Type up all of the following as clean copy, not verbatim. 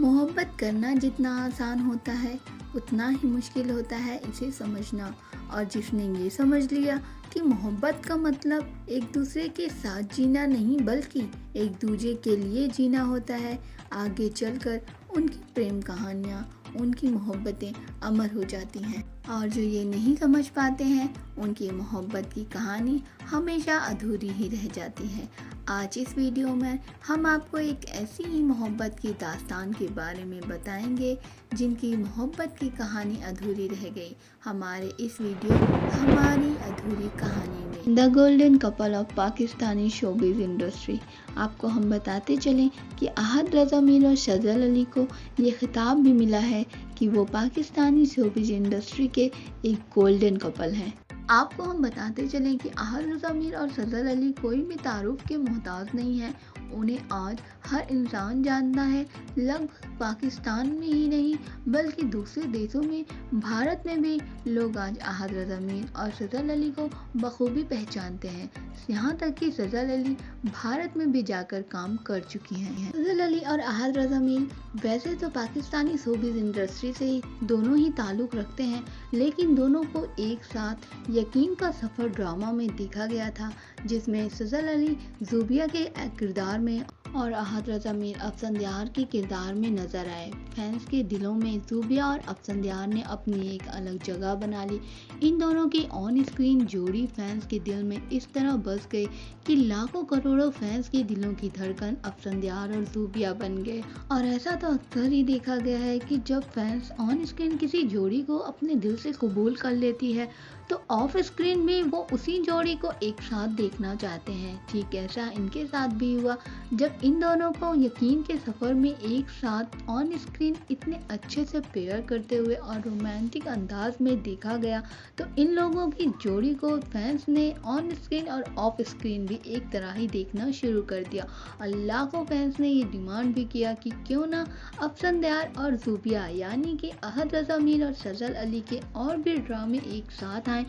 मोहब्बत करना जितना आसान होता है उतना ही मुश्किल होता है इसे समझना। और जिसने ये समझ लिया कि मोहब्बत का मतलब एक दूसरे के साथ जीना नहीं बल्कि एक दूसरे के लिए जीना होता है, आगे चलकर उनकी प्रेम कहानियाँ, उनकी मोहब्बतें अमर हो जाती हैं। और जो ये नहीं समझ पाते हैं उनकी मोहब्बत की कहानी हमेशा अधूरी ही रह जाती है। आज इस वीडियो में हम आपको एक ऐसी ही मोहब्बत की दास्तान के बारे में बताएंगे जिनकी मोहब्बत की कहानी अधूरी रह गई। हमारे इस वीडियो हमारी अधूरी कहानी में the golden couple of Pakistani showbiz industry. आपको हम बताते चलें कि अहद रज़ा मीर और शज़ल अली को ये खिताब भी मिला है कि वो पाकिस्तानी शोबिज इंडस्ट्री के एक गोल्डन कपल हैं। आपको हम बताते चलें कि अहद रज़ा मीर और शज़ल अली कोई भी तारुफ के मोहताज नहीं है। उन्हें आज हर इंसान जानता है। लगभग पाकिस्तान में ही नहीं बल्कि दूसरे देशों में, भारत में भी लोग आज अहद रज़ा मीर और शज़ल अली को बखूबी पहचानते हैं। यहाँ तक कि शज़ल अली भारत में भी जाकर काम कर चुकी हैं। शज़ल अली और अहद रज़ा मीर वैसे तो पाकिस्तानी शोबिज़ इंडस्ट्री से दोनों ही ताल्लुक़ रखते हैं, लेकिन दोनों को एक साथ यकीन का सफ़र ड्रामा में देखा गया था, जिसमें शज़ल अली ज़ूबिया के किरदार में और अहद रज़ा मीर अफसंदयार के किरदार में नजर आए। फैंस के दिलों में ज़ूबिया और अफसंदयार ने अपनी एक अलग जगह बना ली। इन दोनों की ऑन स्क्रीन जोड़ी फैंस के दिल में इस तरह बस गई कि लाखों करोड़ों फैंस के दिलों की धड़कन अफसंदयार और ज़ूबिया बन गए। और ऐसा तो अक्सर ही देखा गया है कि जब फैंस ऑन स्क्रीन किसी जोड़ी को अपने दिल से कबूल कर लेती है तो ऑफ स्क्रीन भी वो उसी जोड़ी को एक साथ देखना चाहते हैं। ठीक ऐसा इनके साथ भी हुआ। जब इन दोनों को यकीन के सफ़र में एक साथ ऑन स्क्रीन इतने अच्छे से पेयर करते हुए और रोमांटिक अंदाज में देखा गया तो इन लोगों की जोड़ी को फैंस ने ऑन स्क्रीन और ऑफ स्क्रीन भी एक तरह ही देखना शुरू कर दिया। और लाखों फैंस ने ये डिमांड भी किया कि क्यों ना अफसंदयार और ज़ूबिया यानी कि अहद रज़ा मीर और शज़ल अली के और भी ड्रामे एक साथ आए।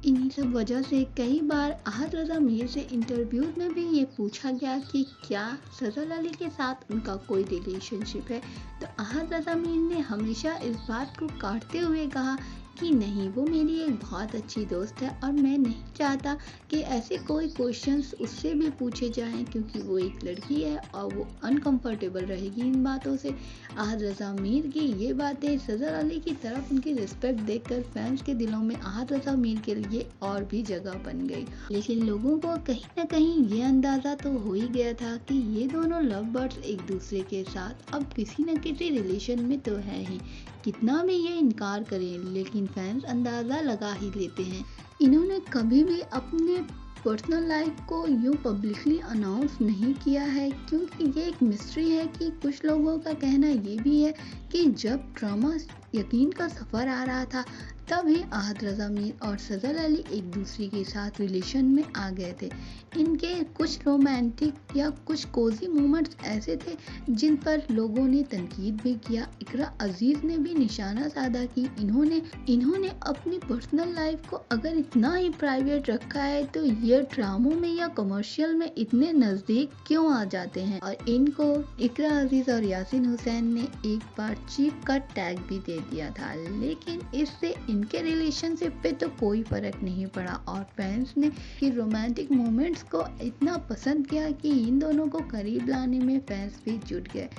इन्हीं सब वजह से कई बार अहद रज़ा मीर से इंटरव्यूज में भी ये पूछा गया कि क्या शज़ल अली के साथ उनका कोई रिलेशनशिप है, तो अहद रज़ा मीर ने हमेशा इस बात को काटते हुए कहा कि नहीं, वो मेरी एक बहुत अच्छी दोस्त है और मैं नहीं चाहता कि ऐसे कोई क्वेश्चंस उससे भी पूछे जाएं क्योंकि वो एक लड़की है और वो अनकंफर्टेबल रहेगी इन बातों से। अहद रज़ा मीर की ये बातें शज़ल अली की तरफ उनकी रिस्पेक्ट देखकर फैंस के दिलों में अहद रज़ा मीर के लिए और भी जगह बन गई। लेकिन लोगों को कहीं न कहीं ये अंदाज़ा तो हो ही गया था कि ये दोनों लव बर्ड्स एक दूसरे के साथ अब किसी न किसी रिलेशन में तो है ही। कितना भी ये इनकार करें लेकिन फैंस अंदाज़ा लगा ही लेते हैं। इन्होंने कभी भी अपने पर्सनल लाइफ को यूँ पब्लिकली अनाउंस नहीं किया है क्योंकि ये एक मिस्ट्री है कि कुछ लोगों का कहना ये भी है कि जब ड्रामा यकीन का सफ़र आ रहा था तभी अहद रज़ा मीर और शज़ल अली एक दूसरे के साथ रिलेशन में आ गए थे। इनके कुछ रोमांटिक या कुछ कोजी मोमेंट्स ऐसे थे जिन पर लोगों ने तनकीद भी किया। इकरा अजीज़ ने भी निशाना साधा कि इन्होंने अपनी पर्सनल लाइफ को अगर इतना ही प्राइवेट रखा है तो ये ड्रामों में या कमर्शियल में इतने नज़दीक क्यों आ जाते हैं। और इनको इकरा अजीज़ और यासीन हुसैन ने एक बार चीप का टैग भी दे दिया था, लेकिन इससे इनके रिलेशनशिप पे तो कोई फर्क नहीं पड़ा और फैंस ने कि रोमांटिक मोमेंट्स को इतना पसंद किया कि इन दोनों को करीब लाने में फैंस भी जुट गए।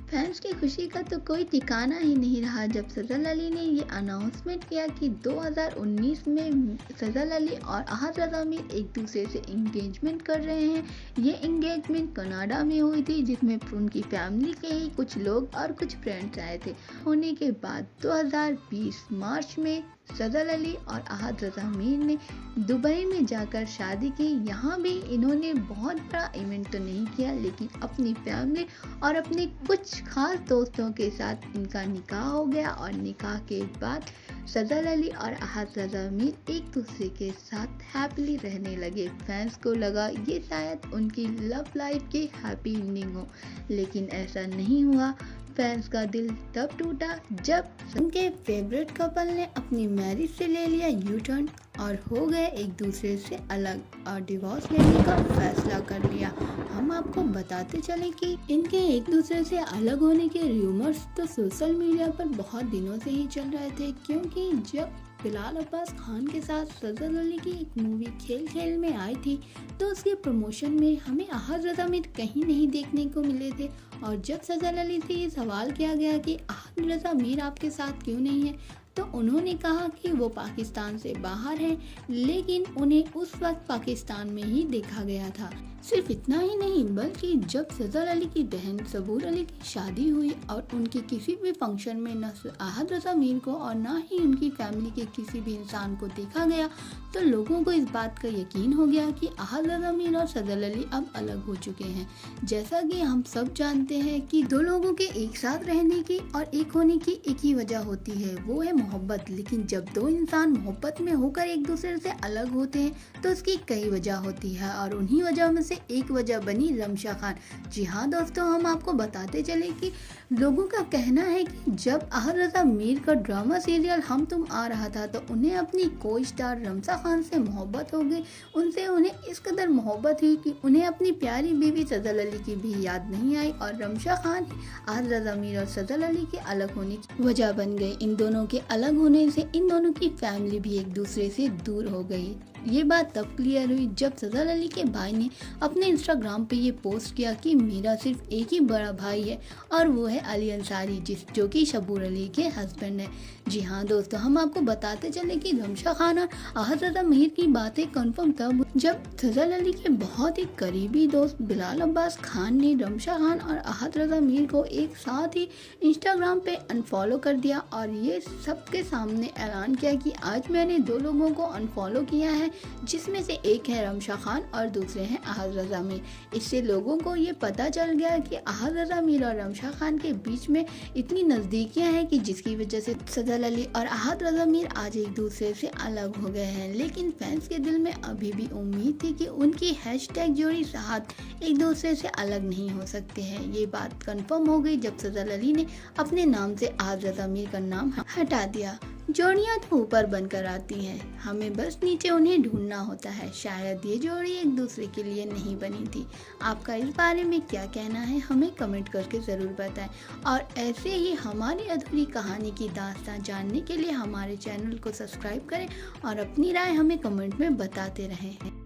फैंस की खुशी का तो कोई ठिकाना ही नहीं रहा जब शज़ल अली ने ये अनाउंसमेंट किया कि 2019 में शज़ल अली और अहद रज़ा मीर एक दूसरे से इंगेजमेंट कर रहे हैं। ये इंगेजमेंट कनाडा में हुई थी जिसमें उनकी फैमिली के ही कुछ लोग और कुछ फ्रेंड्स आए थे। होने के बाद 2020 मार्च में शज़ल अली और अहद रज़ा मीर ने दुबई में जाकर शादी की। यहाँ भी इन्होंने बहुत बड़ा इवेंट तो नहीं किया लेकिन अपनी फैमिली और अपने कुछ खास दोस्तों के साथ इनका निकाह हो गया और निकाह के बाद शज़ल अली और अहद रज़ा मीर एक दूसरे के साथ हैप्पीली रहने लगे। फैंस को लगा ये शायद उनकी लव लाइफ की हैप्पी एंडिंग हो, लेकिन ऐसा नहीं हुआ। फैंस का दिल तब टूटा जब उनके फेवरेट कपल ने अपनी मैरिज से ले लिया यू टर्न और हो गए एक दूसरे से अलग और डिवोर्स लेने का फैसला कर लिया। हम आपको बताते चले कि इनके एक दूसरे से अलग होने के र्यूमर्स तो सोशल मीडिया पर बहुत दिनों से ही चल रहे थे, क्योंकि जब बिलाल अब्बास खान के साथ सजल अली की एक मूवी खेल खेल में आई थी तो उसके प्रमोशन में हमें अहद रज़ा मीर कहीं नहीं देखने को मिले थे। और जब सजल अली से ये सवाल किया गया कि अहद रज़ा मीर आपके साथ क्यों नहीं है, तो उन्होंने कहा कि वो पाकिस्तान से बाहर हैं, लेकिन उन्हें उस वक्त पाकिस्तान में ही देखा गया था। सिर्फ इतना ही नहीं, बल्कि जब सजल अली की बहन सबूर अली की शादी हुई और उनके किसी भी फंक्शन में न अहद रज़ा मीर को और ना ही उनकी फैमिली के किसी भी इंसान को देखा गया, तो लोगों को इस बात का यकीन हो गया कि अहद रज़ा मीर और सजल अली अब अलग हो चुके हैं। जैसा कि हम सब जानते हैं कि दो लोगों के एक साथ रहने की और एक होने की एक ही वजह होती है, वो है मोहब्बत। लेकिन जब दो इंसान मोहब्बत में होकर एक दूसरे से अलग होते हैं तो उसकी कई वजह होती है और उन्हीं वजह में से एक वजह बनी रमशा खान। जी हाँ दोस्तों, हम आपको बताते चले कि लोगों का कहना है कि जब अहद रज़ा मीर का ड्रामा सीरियल हम तुम आ रहा था तो उन्हें अपनी को स्टार रमशा खान से मोहब्बत हो गई। उनसे उन्हें इस कदर मोहब्बत हुई कि उन्हें अपनी प्यारी बीवी सजल अली की भी याद नहीं आई और रमशा खान अहद रज़ा मीर और सजल अली के अलग होने की वजह बन गई। इन दोनों के अलग होने से इन दोनों की फैमिली भी एक दूसरे से दूर हो गई। ये बात तब क्लियर हुई जब सजल अली के भाई ने अपने इंस्टाग्राम पे ये पोस्ट किया कि मेरा सिर्फ एक ही बड़ा भाई है और वो है अली अंसारी, जो कि सबूर अली के हस्बैंड है। जी हाँ दोस्तों, हम आपको बताते चले कि रमशा खान और अहद रज़ा मीर की बातें कंफर्म तब जब सजल अली के बहुत ही करीबी दोस्त बिलाल अब्बास खान ने रमशा खान और अहद रज़ा मीर को एक साथ ही इंस्टाग्राम पे अनफॉलो कर दिया और ये सबके सामने ऐलान किया कि आज मैंने दो लोगों को अनफॉलो किया है, जिसमें से एक है रमशा खान और दूसरे हैं अहद रज़ा मीर। इससे लोगों को ये पता चल गया कि अहद रज़ा मीर और रमशा खान के बीच में इतनी नज़दीकियां हैं कि जिसकी वजह से सजल अली और अहद रज़ा मीर आज एक दूसरे से अलग हो गए हैं। लेकिन फैंस के दिल में अभी भी उम्मीद थी कि उनकी हैशटैग जोड़ी साथ एक दूसरे से अलग नहीं हो सकते हैं। ये बात कंफर्म हो गई जब सजल अली ने अपने नाम से अहद रज़ा मीर का नाम हटा दिया। जोड़ियाँ तो ऊपर बनकर आती हैं, हमें बस नीचे उन्हें ढूंढना होता है। शायद ये जोड़ी एक दूसरे के लिए नहीं बनी थी। आपका इस बारे में क्या कहना है, हमें कमेंट करके ज़रूर बताएं। और ऐसे ही हमारी अधूरी कहानी की दास्तां जानने के लिए हमारे चैनल को सब्सक्राइब करें और अपनी राय हमें कमेंट में बताते रहें।